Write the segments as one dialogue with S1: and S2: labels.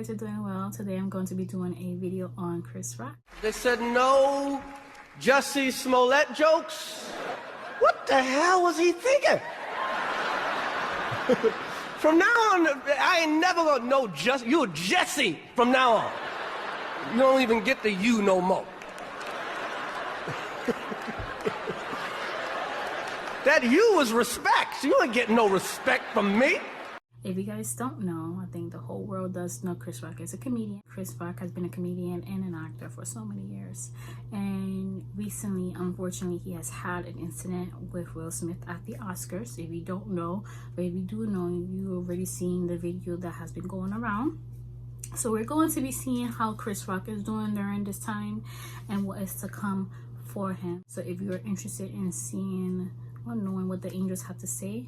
S1: guys are doing well. Today I'm going to be doing a video on Chris Rock.
S2: They said no Jussie Smollett jokes. What the hell was he thinking? From now on, I ain't never gonna know Jussie. You're Jesse from now on. You don't even get the you no more. That you was respect. You ain't getting no respect from me.
S1: If you guys don't know, I think the whole world does know Chris Rock is a comedian. Chris Rock has been a comedian and an actor for so many years. And recently, unfortunately, he has had an incident with Will Smith at the Oscars. If you don't know, but if you do know, you already seen the video that has been going around. So we're going to be seeing how Chris Rock is doing during this time and what is to come for him. So if you're interested in seeing or knowing what the angels have to say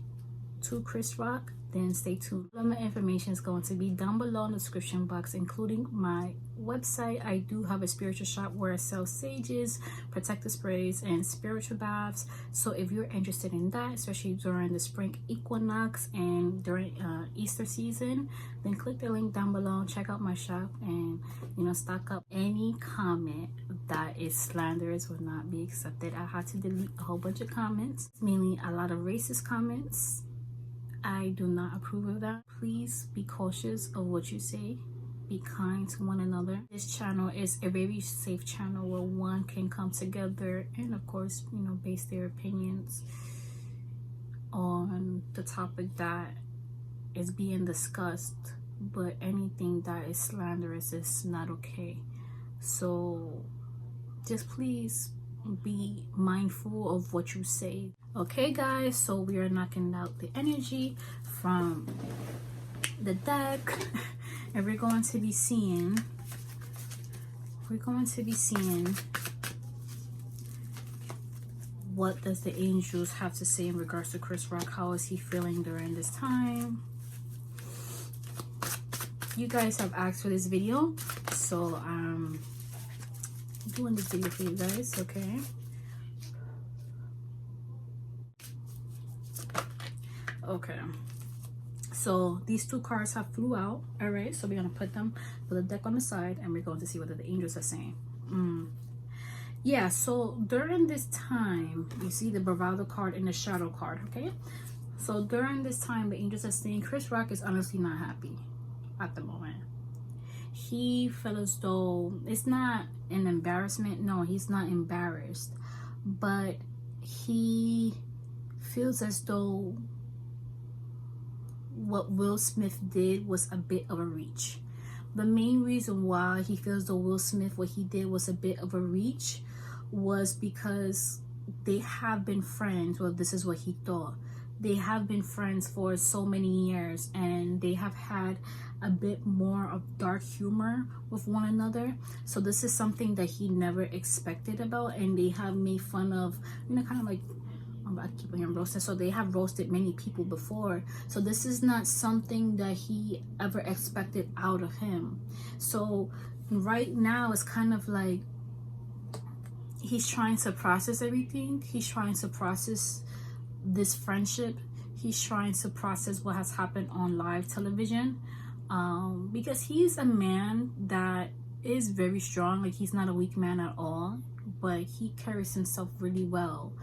S1: to Chris Rock, then stay tuned. All my information is going to be down below in the description box, including my website. I do have a spiritual shop where I sell sages, protective sprays, and spiritual baths. So if you're interested in that, especially during the spring equinox and during Easter season, then click the link down below, check out my shop, and stock up. Any comment that is slanderous will not be accepted. I had to delete a whole bunch of comments, mainly a lot of racist comments. I do not approve of that. Please be cautious of what you say. Be kind to one another. This channel is a very safe channel where one can come together and of course, base their opinions on the topic that is being discussed. But anything that is slanderous is not okay. So just please be mindful of what you say. Okay guys, so we are knocking out the energy from the deck and we're going to be seeing what does the angels have to say in regards to Chris Rock. How is he feeling during this time? You guys have asked for this video, so I'm doing this video for you guys. Okay, so these two cards have flew out. All right, so we're gonna put the deck on the side and we're going to see what the angels are saying. Yeah, so during this time, you see the bravado card and the shadow card. Okay, so during this time, the angels are saying Chris Rock is honestly not happy at the moment. He felt as though it's not an embarrassment. No, he's not embarrassed, but he feels as though what Will Smith did was a bit of a reach. The main reason why he feels though Will Smith, what he did was a bit of a reach, was because they have been friends. Well, this is what he thought. They have been friends for so many years and they have had a bit more of dark humor with one another. So this is something that he never expected about, and they have made fun of, kind of like, I keep hearing roasting. So they have roasted many people before. So this is not something that he ever expected out of him. So right now it's kind of like he's trying to process everything. He's trying to process this friendship. He's trying to process what has happened on live television, because he's a man that is very strong. Like, he's not a weak man at all, but he carries himself really well.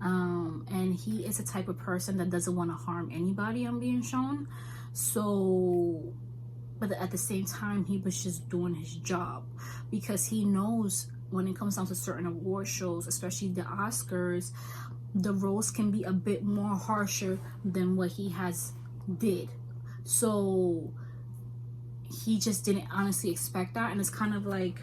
S1: And he is a type of person that doesn't want to harm anybody, I'm being shown. So, but at the same time, he was just doing his job, because he knows when it comes down to certain award shows, especially the Oscars, the roles can be a bit more harsher than what he has did. So he just didn't honestly expect that, and it's kind of like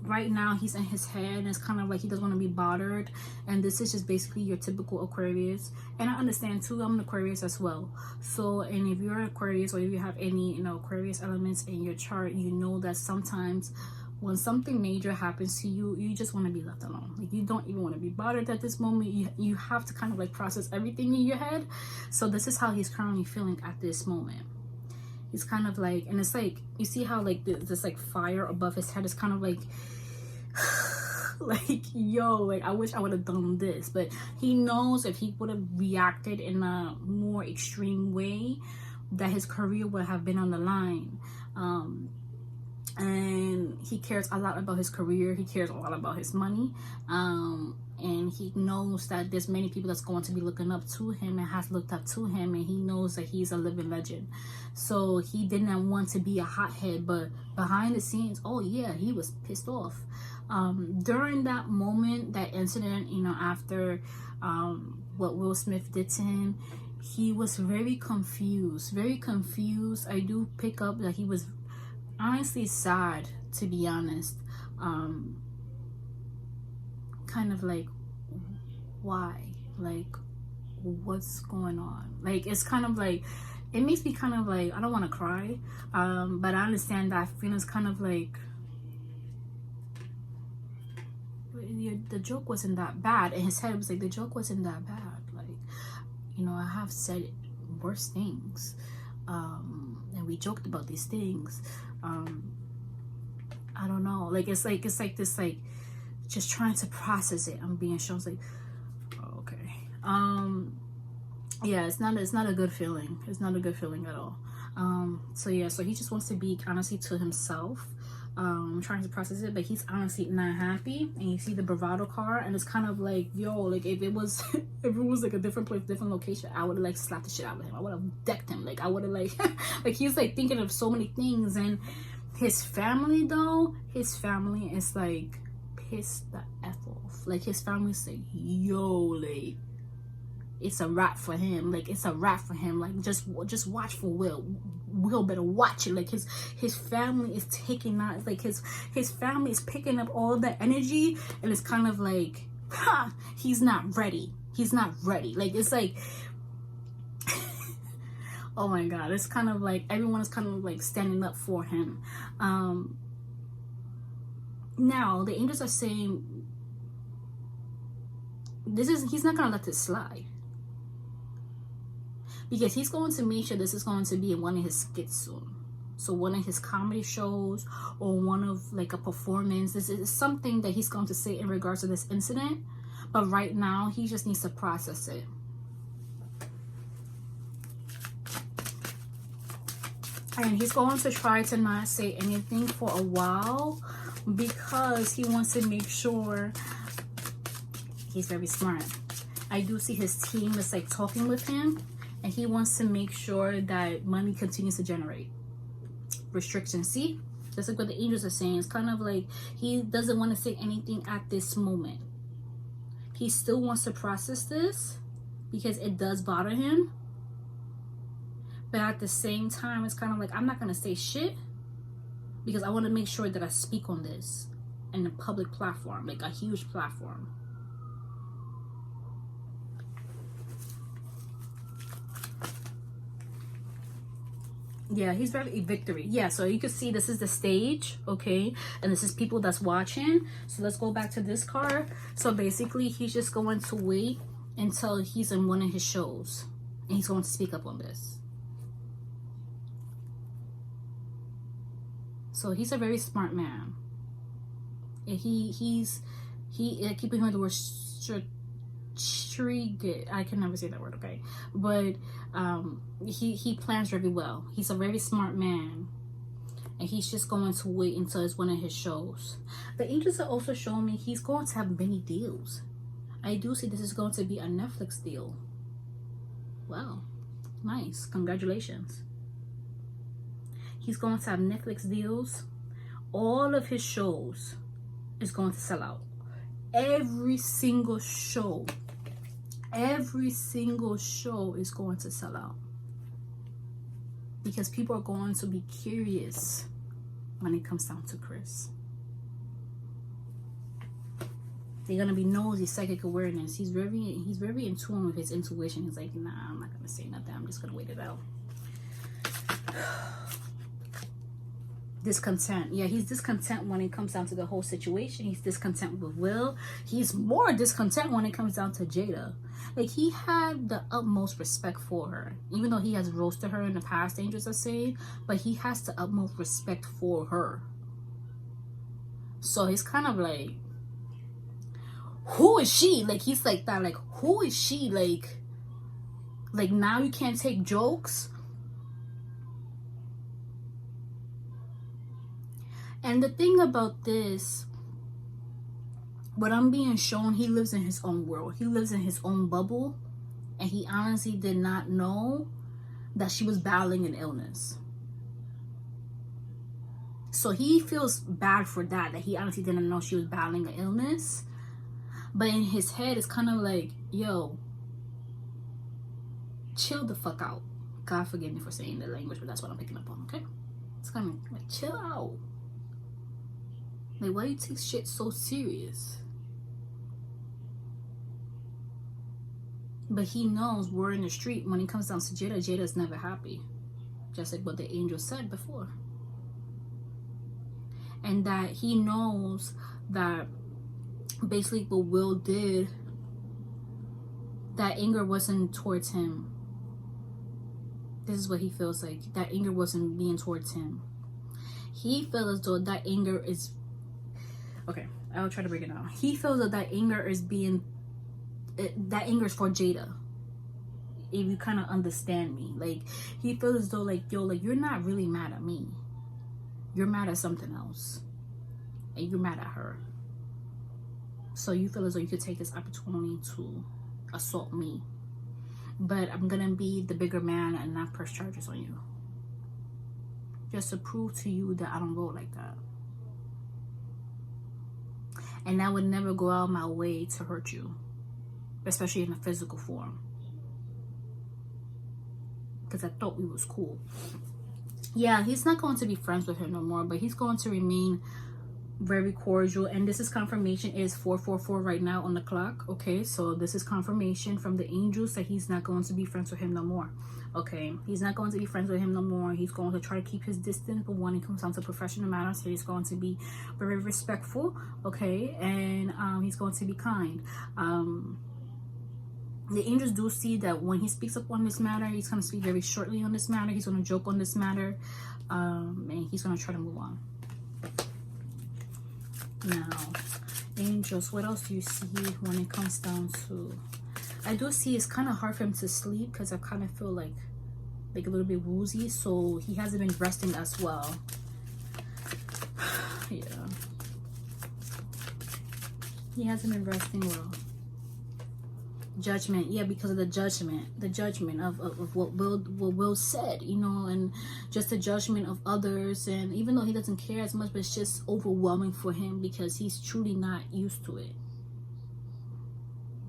S1: right now he's in his head, and it's kind of like he doesn't want to be bothered. And this is just basically your typical Aquarius, and I understand too, I'm an Aquarius as well. So, and if you're an Aquarius, or if you have any Aquarius elements in your chart, you know that sometimes when something major happens to you, you just want to be left alone. Like, you don't even want to be bothered at this moment. You have to kind of like process everything in your head. So this is how he's currently feeling at this moment. He's kind of like, and it's like, you see how like this like fire above his head is kind of like like, yo, like, I wish I would have done this. But he knows if he would have reacted in a more extreme way, that his career would have been on the line. And he cares a lot about his career. He cares a lot about his money. And he knows that there's many people that's going to be looking up to him and has looked up to him, and he knows that he's a living legend. So he didn't want to be a hothead, but behind the scenes, oh yeah, he was pissed off. During that moment, that incident, you know, after what Will Smith did to him, he was very confused. I do pick up that he was honestly sad, to be honest. Kind of like, why? Like, what's going on? Like, it's kind of like, it makes me kind of like, I don't want to cry, but I understand that feeling's kind of like, the joke wasn't that bad. In his head, it was like, the joke wasn't that bad. Like, you know, I have said worse things, and we joked about these things. I don't know. Like, it's like this, like, just trying to process it. I'm being shown, like, oh, okay. Yeah, it's not a good feeling. It's not a good feeling at all. So yeah, so he just wants to be honestly to himself. Trying to process it, but he's honestly not happy. And you see the bravado car, and it's kind of like, yo, like, if it was if it was like a different place, different location, I would have like slapped the shit out of him. I would have decked him. Like, I would have like like, he's like thinking of so many things. And his family, though, his family is like pissed the F off. Like, his family's like, yo, like, it's a wrap for him. Like, it's a wrap for him. Like, just watch for Will. Will better watch it. Like, his family is taking out, like, his family is picking up all the energy, and it's kind of like, ha, he's not ready. He's not ready. Like, it's like oh my god, it's kind of like everyone is kind of like standing up for him. Now the angels are saying he's not gonna let this slide, because he's going to make sure this is going to be in one of his skits soon. So one of his comedy shows, or one of like a performance. This is something that he's going to say in regards to this incident, but right now he just needs to process it. And he's going to try to not say anything for a while, because he wants to make sure. He's very smart. I do see his team is like talking with him, and he wants to make sure that money continues to generate. Restriction. See, that's like what the angels are saying. It's kind of like he doesn't want to say anything at this moment. He still wants to process this because it does bother him. But at the same time, it's kind of like, I'm not going to say shit, because I want to make sure that I speak on this in a public platform, like a huge platform. Yeah, he's very victory. Yeah, so you can see this is the stage, okay? And this is people that's watching. So let's go back to this card. So basically, he's just going to wait until he's in one of his shows, and he's going to speak up on this. So he's a very smart man. And I keep hearing the word I can never say that word, okay? But he plans very well. He's a very smart man, and he's just going to wait until it's one of his shows. The angels are also showing me he's going to have many deals. I do see this is going to be a Netflix deal. Wow, nice, congratulations. He's going to have Netflix deals. All of his shows is going to sell out. Every single show is going to sell out, because people are going to be curious when it comes down to Chris. They're gonna be nosy, psychic awareness. He's very in tune with his intuition. He's like, nah, I'm not gonna say nothing. I'm just gonna wait it out. Discontent. Yeah, he's discontent when it comes down to the whole situation. He's discontent with Will. He's more discontent when it comes down to Jada. Like, he had the utmost respect for her, even though he has roasted her in the past, angels are saying, but he has the utmost respect for her. So he's kind of like, who is she? Like, he's like that, like, who is she? Like now you can't take jokes. And the thing about this, what I'm being shown, he lives in his own world. He lives in his own bubble. And he honestly did not know that she was battling an illness. So he feels bad for that he honestly didn't know she was battling an illness. But in his head, it's kind of like, yo, chill the fuck out. God forgive me for saying the language, but that's what I'm picking up on, okay? It's kind of like, chill out. Like, why do you take shit so serious? But he knows we're in the street. When it comes down to Jada, Jada's never happy. Just like what the angel said before. And that he knows that basically what Will did, that anger wasn't towards him. This is what he feels like. That anger wasn't being towards him. He feels as though that anger is... Okay, I'll try to break it down. He feels that that anger is being... that anger is for Jada. If you kind of understand me. Like, he feels as though, like, yo, like, you're not really mad at me. You're mad at something else. And you're mad at her. So you feel as though you could take this opportunity to assault me. But I'm gonna be the bigger man and not press charges on you. Just to prove to you that I don't roll like that. And I would never go out my way to hurt you. Especially in a physical form. Because I thought we was cool. Yeah, he's not going to be friends with her no more. But he's going to remain very cordial. And this is confirmation. It is 4:44 right now on the clock. Okay, so this is confirmation from the angels that he's not going to be friends with him no more. Okay, he's not going to be friends with him no more. He's going to try to keep his distance. But when it comes down to professional matters, he's going to be very respectful. Okay, and he's going to be kind. The angels do see that when he speaks up on this matter, he's going to speak very shortly on this matter. He's going to joke on this matter. And he's going to try to move on. Now, angels, what else do you see when it comes down to... I do see it's kind of hard for him to sleep because I kind of feel like a little bit woozy. So he hasn't been resting as well. Yeah. He hasn't been resting well. Judgment, yeah, because of the judgment of what Will said, you know, and just the judgment of others. And even though he doesn't care as much, but it's just overwhelming for him because he's truly not used to it.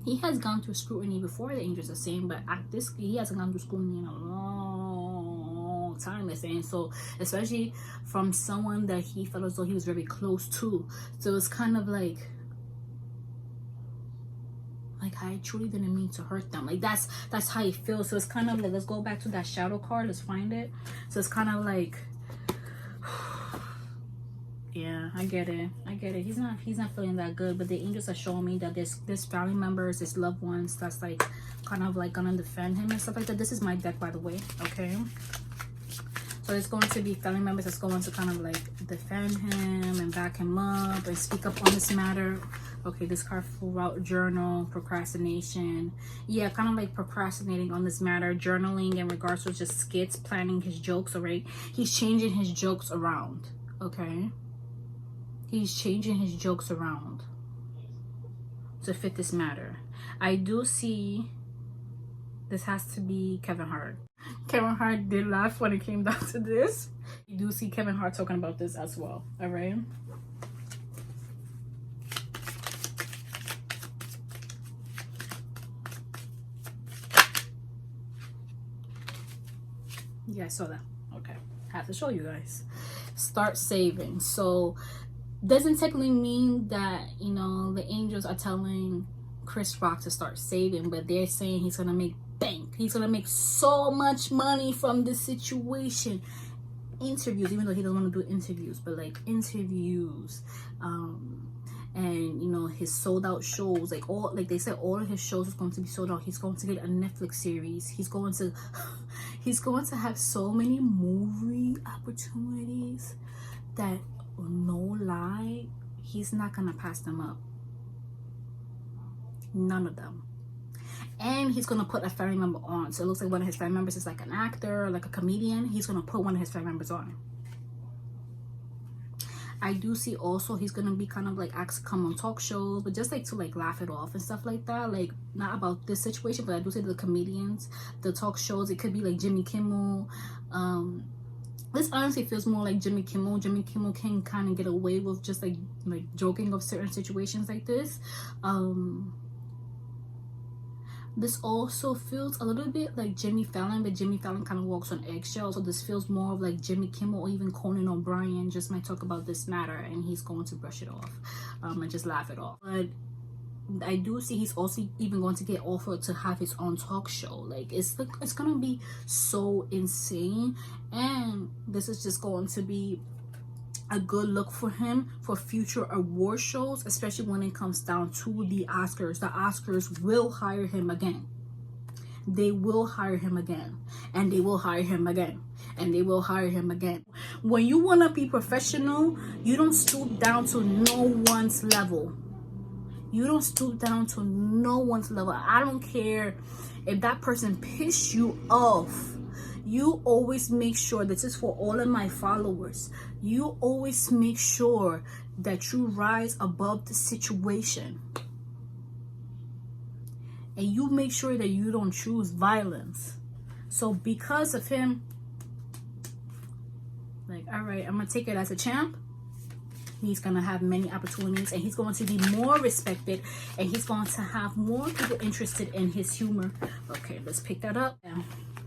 S1: He has gone through scrutiny before, the angels are saying, but at this, he hasn't gone through scrutiny in a long time, they're saying. So especially from someone that he felt as though he was very close to. So it's kind of like I truly didn't mean to hurt them. Like that's how he feels. So it's kind of like, let's go back to that shadow card. Let's find it. So it's kind of like, yeah, I get it. He's not feeling that good. But the angels are showing me that there's family members, there's loved ones that's like kind of like gonna defend him and stuff like that. This is my deck, by the way. Okay. So there's going to be family members that's going to kind of like defend him and back him up and speak up on this matter. Okay, this card, full out journal, procrastination. Yeah, kind of like procrastinating on this matter, journaling in regards to just skits, planning his jokes, all right? He's changing his jokes around, okay? He's changing his jokes around to fit this matter. I do see this has to be Kevin Hart. Kevin Hart did laugh when it came down to this. You do see Kevin Hart talking about this as well, all right? Yeah, I saw that. Okay, I have to show you guys. Start saving. So doesn't technically mean that, you know, the angels are telling Chris Rock to start saving, but they're saying he's gonna make bank. He's gonna make so much money from this situation. Interviews, even though he doesn't want to do interviews, but like interviews, and you know, his sold out shows, like all, like they said, all of his shows is going to be sold out. He's going to get a Netflix series. He's going to have so many movie opportunities that, no lie, he's not gonna pass them up. None of them. And he's gonna put a family member on. So it looks like one of his family members is like an actor, like a comedian. He's gonna put one of his family members on. I do see also he's gonna be kind of like asked to come on talk shows, but just like to like laugh it off and stuff like that. Like not about this situation, but I do see the comedians, the talk shows. It could be like Jimmy Kimmel. This honestly feels more like Jimmy Kimmel. Jimmy Kimmel can kind of get away with just like joking of certain situations like this. This also feels a little bit like Jimmy Fallon, but Jimmy Fallon kind of walks on eggshells. So this feels more of like Jimmy Kimmel or even Conan O'Brien just might talk about this matter and he's going to brush it off and just laugh it off. But I do see he's also even going to get offered to have his own talk show. Like it's gonna be so insane, and this is just going to be a good look for him for future award shows, especially when it comes down to the Oscars. The Oscars will hire him again. They will hire him again, and they will hire him again, and they will hire him again. When you want to be professional, you don't stoop down to no one's level. You don't stoop down to no one's level. I don't care if that person pissed you off. You always make sure, this is for all of my followers, you always make sure that you rise above the situation. And you make sure that you don't choose violence. So because of him, like, all right, I'm going to take it as a champ. He's going to have many opportunities, and he's going to be more respected, and he's going to have more people interested in his humor. Okay, let's pick that up now.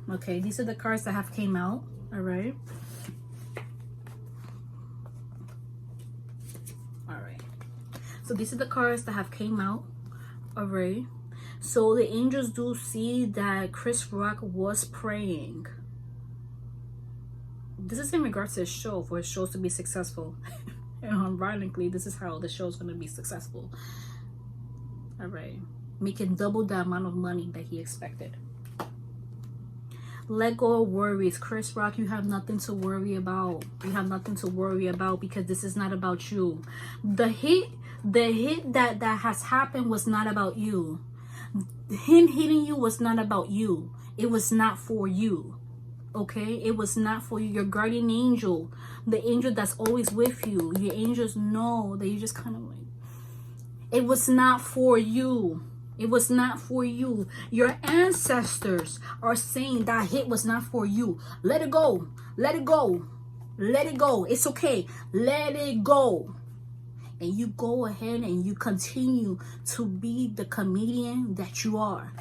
S1: Okay, these are the cards that have came out. All right. All right. So these are the cards that have came out. All right. So the angels do see that Chris Rock was praying. This is in regards to his show, for his shows to be successful. And ironically, this is how the show is going to be successful. All right. Making double the amount of money that he expected. Let go of worries. Chris Rock, you have nothing to worry about. You have nothing to worry about because this is not about you. The hit that has happened was not about you. Him hitting you was not about you. It was not for you. Okay, it was not for you. Your guardian angel, the angel that's always with you, your angels know that you just kind of like, it was not for you. It was not for you. Your ancestors are saying that hit was not for you. Let it go. Let it go. Let it go. It's okay. Let it go. And you go ahead and you continue to be the comedian that you are.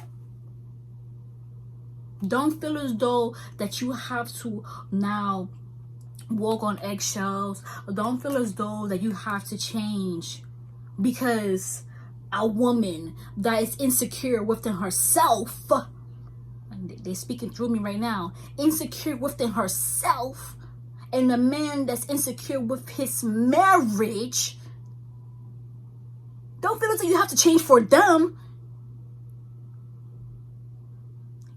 S1: Don't feel as though that you have to now walk on eggshells. Don't feel as though that you have to change because a woman that is insecure within herself, and they're speaking through me right now, insecure within herself, and a man that's insecure with his marriage, don't feel as though you have to change for them.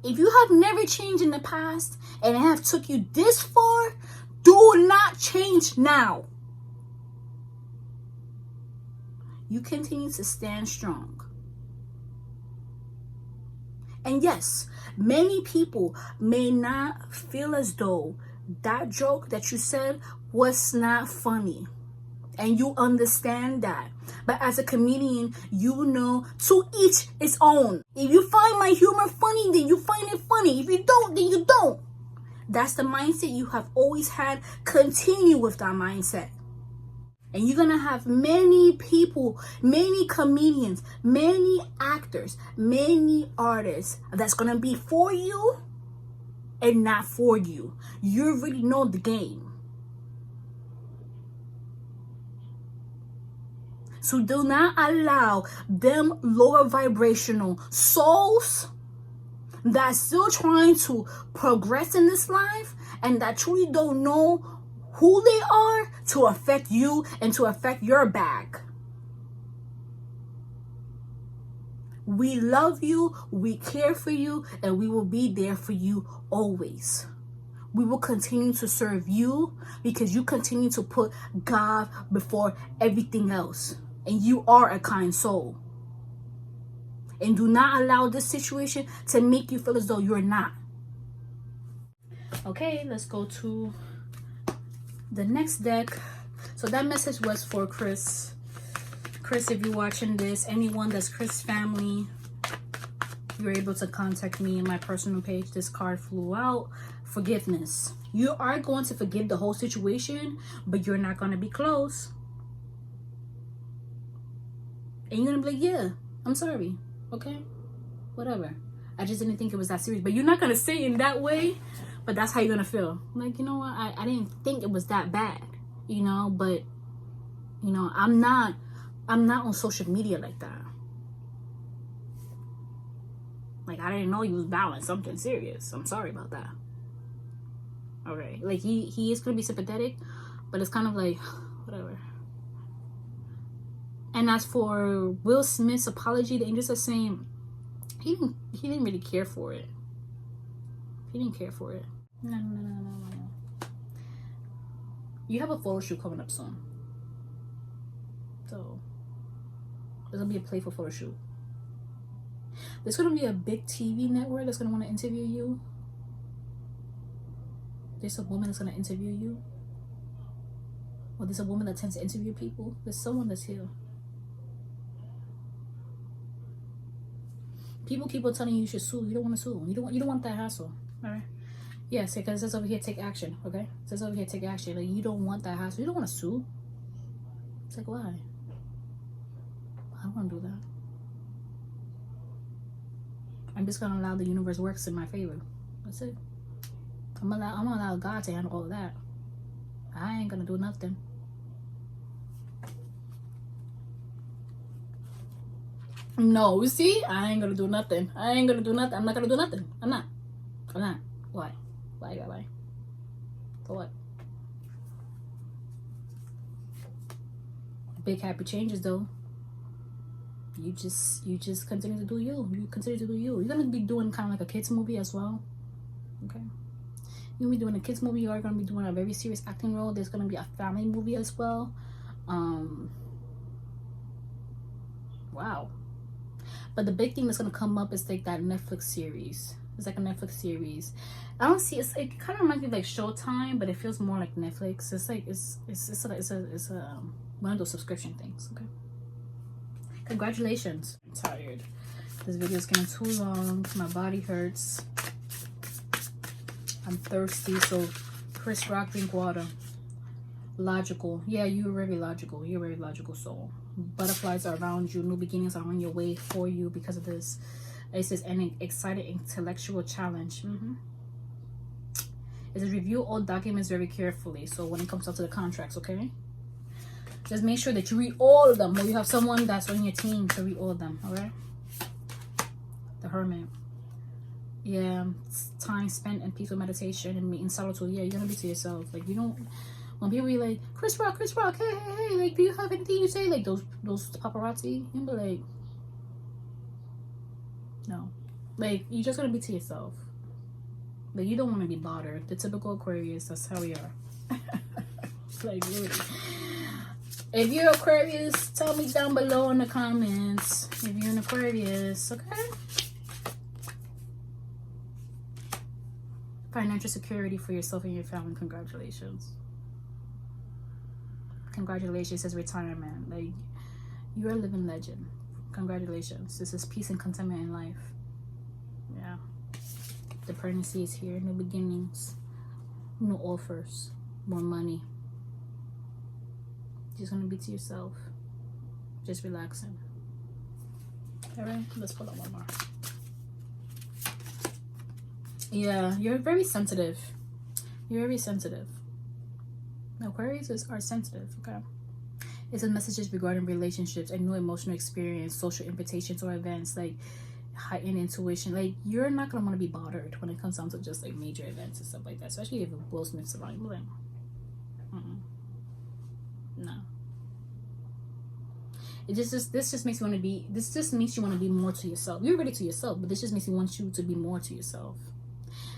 S1: If you have never changed in the past and it have took you this far, do not change now. You continue to stand strong. And yes, many people may not feel as though that joke that you said was not funny. And you understand that. But as a comedian, you know, to each its own. If you find my humor funny, then you find it funny. If you don't, then you don't. That's the mindset you have always had. Continue with that mindset. And you're going to have many people, many comedians, many actors, many artists that's going to be for you and not for you. You already know the game. So do not allow them lower vibrational souls that's still trying to progress in this life and that truly don't know who they are to affect you and to affect your bag. We love you, we care for you, and we will be there for you always. We will continue to serve you because you continue to put God before everything else. And you are a kind soul. And do not allow this situation to make you feel as though you're not. Okay, let's go to the next deck. So that message was for Chris. Chris, if you're watching this, anyone that's Chris family, you're able to contact me in my personal page. This card flew out. Forgiveness. You are going to forgive the whole situation, but you're not going to be close. And you're going to be like, yeah, I'm sorry. Okay? Whatever. I just didn't think it was that serious. But you're not going to say it in that way, but that's how you're going to feel. Like, you know what? I didn't think it was that bad, you know, but, you know, I'm not on social media like that. Like, I didn't know you was battling something serious. I'm sorry about that. Okay. Like, he is going to be sympathetic, but it's kind of like, whatever. And as for Will Smith's apology, the angels are saying he didn't really care for it. He didn't care for it. No. You have a photo shoot coming up soon. So, there's going to be a playful photo shoot. There's going to be a big TV network that's going to want to interview you. There's a woman that's going to interview you. Or there's a woman that tends to interview people. There's someone that's here. People keep on telling you should sue. You don't want to sue. You don't want that hassle. Alright? Yes, because it says over here, take action. Okay? It says over here, take action. Like, you don't want that hassle. You don't want to sue. It's like, why? I don't want to do that. I'm just gonna allow the universe works in my favor. That's it. I'm gonna allow God to handle all of that. I ain't gonna do nothing. No, you see, I ain't gonna do nothing. I'm not gonna do nothing. I'm not. Why? For what? Big happy changes though. You just continue to do you. You continue to do you. You're gonna be doing kind of like a kids movie as well. Okay. You'll be doing a kids movie. You are gonna be doing a very serious acting role. There's gonna be a family movie as well. Wow. But the big thing that's gonna come up is like that Netflix series. It's like a Netflix series. I don't see. It kind of reminds me of like Showtime, but it feels more like Netflix. It's like it's a one of those subscription things. Okay. Congratulations. I'm tired. This video is getting too long. My body hurts. I'm thirsty. So, Chris Rock, drink water. Logical. Yeah, you're very logical. You're a very logical soul. Butterflies are around you. New beginnings are on your way for you because of this. It says an exciting intellectual challenge. It says review all documents very carefully. So, when it comes down to the contracts, okay? Just make sure that you read all of them, or you have someone that's on your team to read all of them, alright? The Hermit. Yeah, time spent in peaceful meditation and in solitude. Yeah, you're gonna be to yourself. Like, you don't, when people be like, Chris Rock, hey, like, do you have anything you say? Like, those paparazzi, you'll be like, no. Like, you're just gonna be to yourself. Like, you don't want to be bothered. The typical Aquarius, that's how we are. Like, really. If you're Aquarius, tell me down below in the comments if you're an Aquarius, okay? Financial security for yourself and your family. Congratulations. Congratulations. It says retirement. Like, you're a living legend. Congratulations. This is peace and contentment in life. Yeah. The pregnancy is here. New beginnings. New offers. More money. Just gonna be to yourself, just relaxing. All right, let's pull out one more. Yeah, you're very sensitive. You're very sensitive. Aquarius are sensitive. Okay. It's a messages regarding relationships, a new emotional experience, social invitations or events, like heightened intuition. Like, you're not gonna want to be bothered when it comes down to just like major events and stuff like that. Especially if Will Smith's around. Like, no. This just makes you want to be. This just makes you want to be more to yourself. You're ready to yourself, but this just makes me want you to be more to yourself,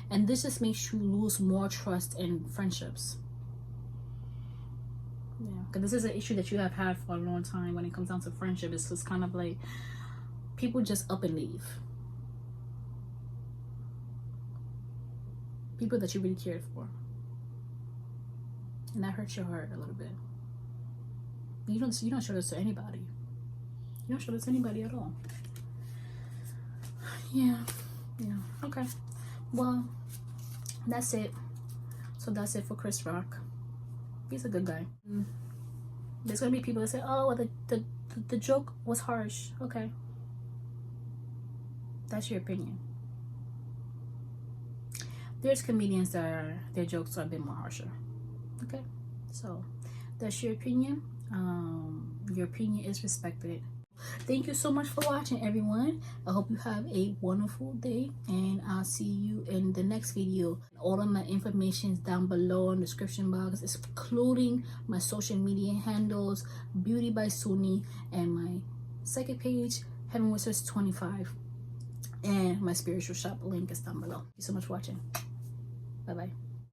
S1: and this just makes you lose more trust in friendships. Yeah, because this is an issue that you have had for a long time when it comes down to friendship. It's just kind of like people just up and leave. People that you really cared for, and that hurts your heart a little bit. You don't show this to anybody. You don't show this to anybody at all. Yeah. Okay. Well, that's it. So that's it for Chris Rock. He's a good guy. There's gonna be people that say, "Oh, the joke was harsh." Okay, that's your opinion. There's comedians that their jokes are a bit more harsher. Okay, so that's your opinion. Your opinion is respected. Thank you so much for watching, everyone. I hope you have a wonderful day, and I'll see you in the next video. All of my information is down below in the description box, including my social media handles, Beauty by Suni, and my second page, Heavenwhispers25, and my spiritual shop link is down below. Thank you so much for watching. Bye bye.